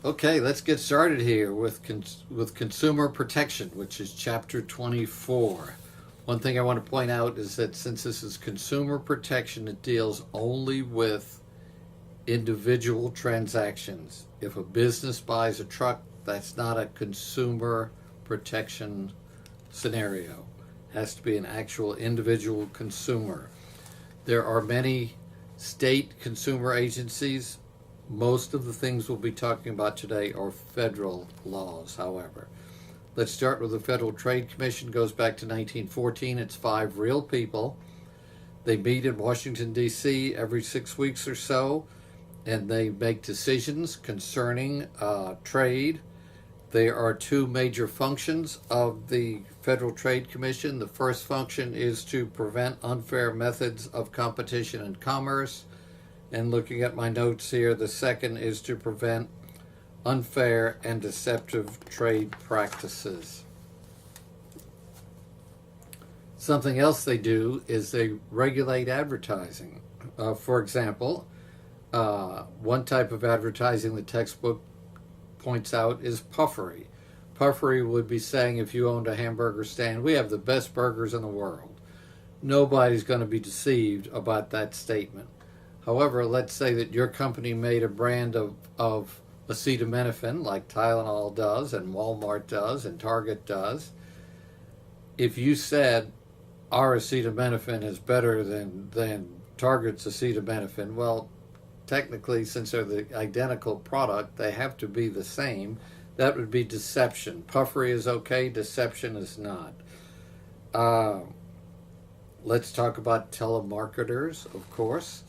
Okay, let's get started here with consumer protection, which is chapter 24. One thing I want to point out is that since this is consumer protection, it deals only with individual transactions. If a business buys a truck, that's not a consumer protection scenario. It has to be an actual individual consumer. There are many state consumer agencies. Most of the things we'll be talking about today are federal laws, however. Let's start with the Federal Trade Commission. Goes back to 1914. It's 5 real people. They meet in Washington, D.C. every 6 weeks or so, and they make decisions concerning trade. There are 2 major functions of the Federal Trade Commission. The first function is to prevent unfair methods of competition and commerce. And looking at my notes here, the second is to prevent unfair and deceptive trade practices. Something else they do is they regulate advertising. For example, one type of advertising the textbook points out is puffery. Puffery would be saying if you owned a hamburger stand, we have the best burgers in the world. Nobody's going to be deceived about that statement. However, let's say that your company made a brand of acetaminophen like Tylenol does and Walmart does and Target does. If you said our acetaminophen is better than Target's acetaminophen, well, technically, since they're the identical product, they have to be the same. That would be deception. Puffery is okay, deception is not. Let's talk about telemarketers, of course.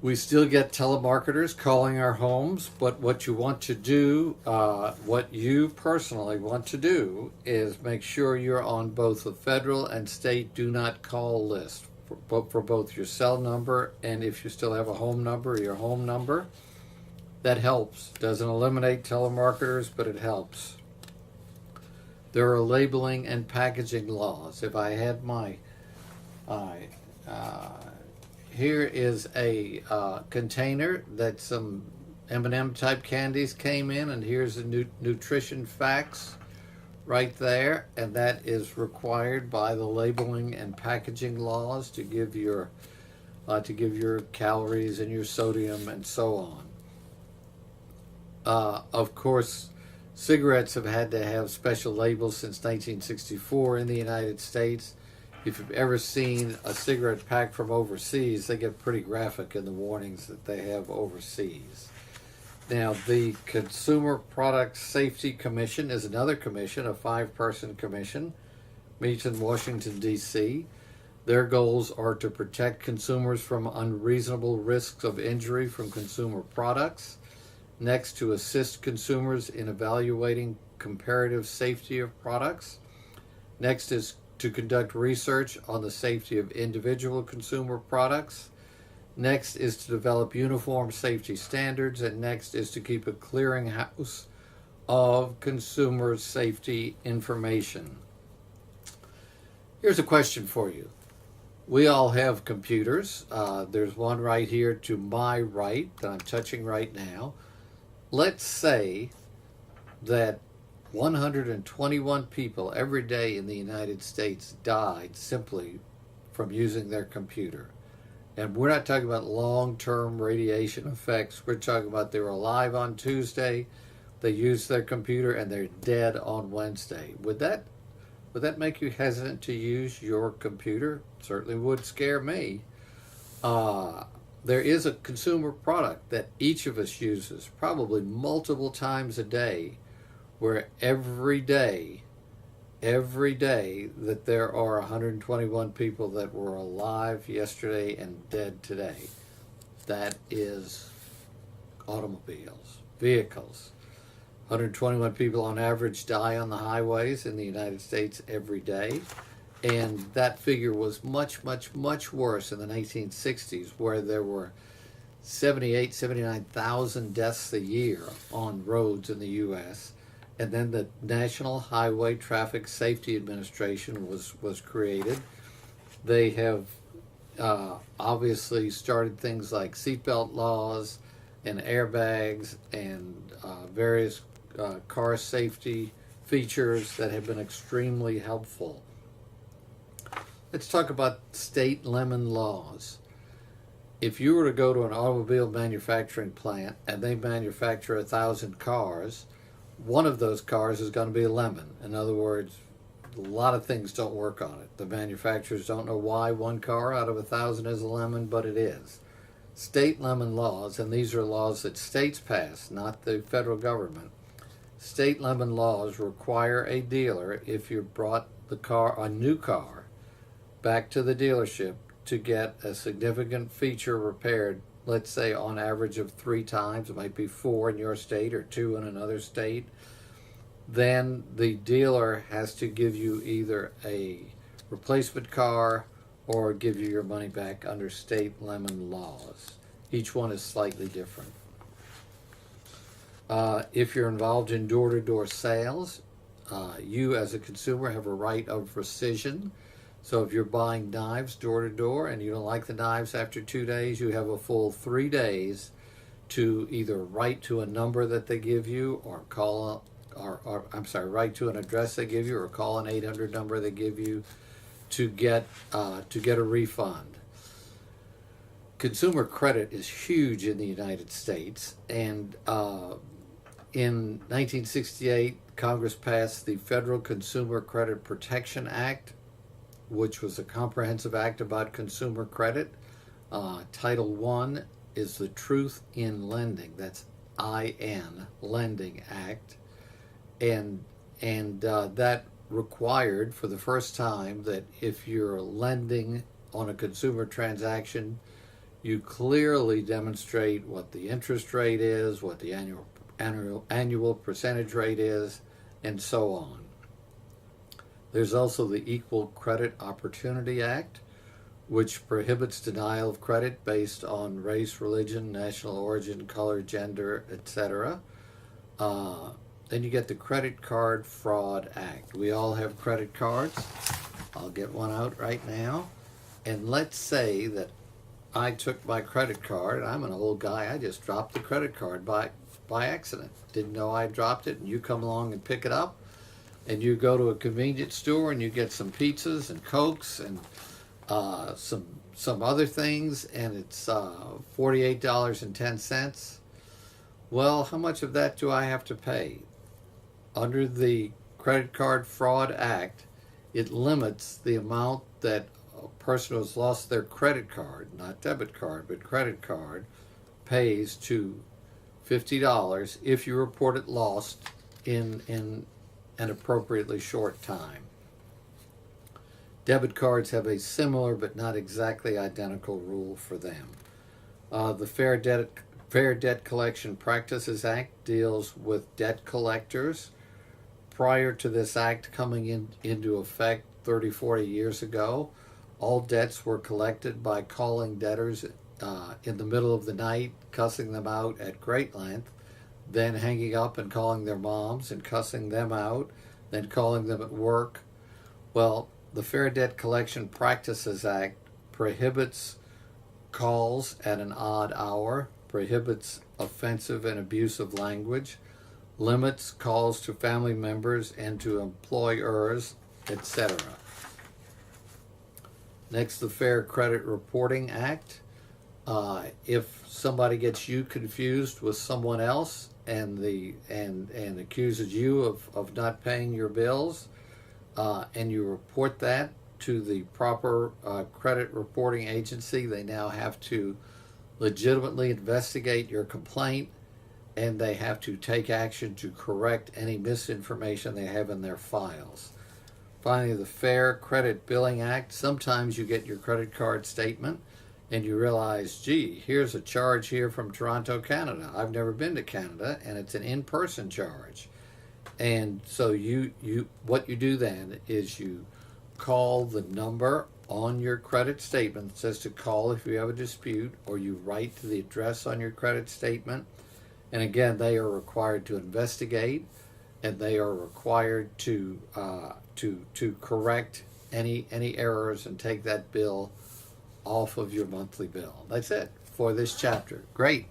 We still get telemarketers calling our homes, but what you want to do, what you personally want to do, is make sure you're on both the federal and state do not call list for both your cell number and if you still have a home number, your home number. That helps. Doesn't eliminate telemarketers, but it helps. There are labeling and packaging laws. If I had my here is a container that some M&M type candies came in, and here's the nutrition facts right there, and that is required by the labeling and packaging laws to give your calories and your sodium and so on. Of course, cigarettes have had to have special labels since 1964 in the United States. If you've ever seen a cigarette pack from overseas, they get pretty graphic in the warnings that they have overseas. Now, the Consumer Product Safety Commission is another commission, a 5-person commission, meets in Washington, D.C. Their goals are to protect consumers from unreasonable risks of injury from consumer products. Next, to assist consumers in evaluating comparative safety of products. Next is to conduct research on the safety of individual consumer products. Next is to develop uniform safety standards, and next is to keep a clearinghouse of consumer safety information. Here's a question for you. We all have computers. There's one right here to my right that I'm touching right now. Let's say that 121 people every day in the United States died simply from using their computer. And we're not talking about long-term radiation effects. We're talking about they were alive on Tuesday, they used their computer, and they're dead on Wednesday. Would that make you hesitant to use your computer? Certainly would scare me. There is a consumer product that each of us uses probably multiple times a day, where every day that there are 121 people that were alive yesterday and dead today. That is automobiles, vehicles. 121 people on average die on the highways in the United States every day. And that figure was much, much, much worse in the 1960s, where there were 79,000 deaths a year on roads in the U.S. And then the National Highway Traffic Safety Administration was created. They have obviously started things like seatbelt laws and airbags and various car safety features that have been extremely helpful. Let's talk about state lemon laws. If you were to go to an automobile manufacturing plant and they manufacture 1,000 cars, one of those cars is going to be a lemon. In other words, a lot of things don't work on it. The manufacturers don't know why one car out of 1,000 is a lemon, but it is. State lemon laws, and these are laws that states pass, not the federal government. State lemon laws require a dealer, if you brought a new car, back to the dealership to get a significant feature repaired, let's say on average of 3 times, it might be 4 in your state or 2 in another state, then the dealer has to give you either a replacement car or give you your money back under state lemon laws. Each one is slightly different. If you're involved in door-to-door sales, you as a consumer have a right of rescission. So if you're buying knives door-to-door and you don't like the knives after 2 days, you have a full 3 days to either write to a number that they give you or write to an address they give you or call an 800 number they give you to get a refund. Consumer credit is huge in the United States, and in 1968, Congress passed the Federal Consumer Credit Protection Act, which was a comprehensive act about consumer credit. Title I is the Truth in Lending. That's IN, Lending Act. And that required for the first time that if you're lending on a consumer transaction, you clearly demonstrate what the interest rate is, what the annual percentage rate is, and so on. There's also the Equal Credit Opportunity Act, which prohibits denial of credit based on race, religion, national origin, color, gender, etc. Then you get the Credit Card Fraud Act. We all have credit cards. I'll get one out right now. And let's say that I took my credit card. I'm an old guy. I just dropped the credit card by accident. Didn't know I dropped it, and you come along and pick it up. And you go to a convenience store and you get some pizzas and Cokes and some other things, and it's $48.10. Well, how much of that do I have to pay? Under the Credit Card Fraud Act, it limits the amount that a person who has lost their credit card, not debit card, but credit card, pays to $50 if you report it lost in an appropriately short time. Debit cards have a similar but not exactly identical rule for them. The Fair Debt Collection Practices Act deals with debt collectors. Prior to this act coming into effect 30, 40 years ago, all debts were collected by calling debtors in the middle of the night, cussing them out at great length, then hanging up and calling their moms and cussing them out, then calling them at work. Well, the Fair Debt Collection Practices Act prohibits calls at an odd hour, prohibits offensive and abusive language, limits calls to family members and to employers, etc. Next, the Fair Credit Reporting Act. If somebody gets you confused with someone else and accuses you of not paying your bills, and you report that to the proper credit reporting agency, they now have to legitimately investigate your complaint, and they have to take action to correct any misinformation they have in their files. Finally, the Fair Credit Billing Act. Sometimes you get your credit card statement and you realize, gee, here's a charge here from Toronto, Canada. I've never been to Canada, and it's an in-person charge. And so what you do then is you call the number on your credit statement that says to call if you have a dispute, or you write to the address on your credit statement. And again, they are required to investigate, and they are required to correct any errors and take that bill off of your monthly bill. That's it for this chapter. Great.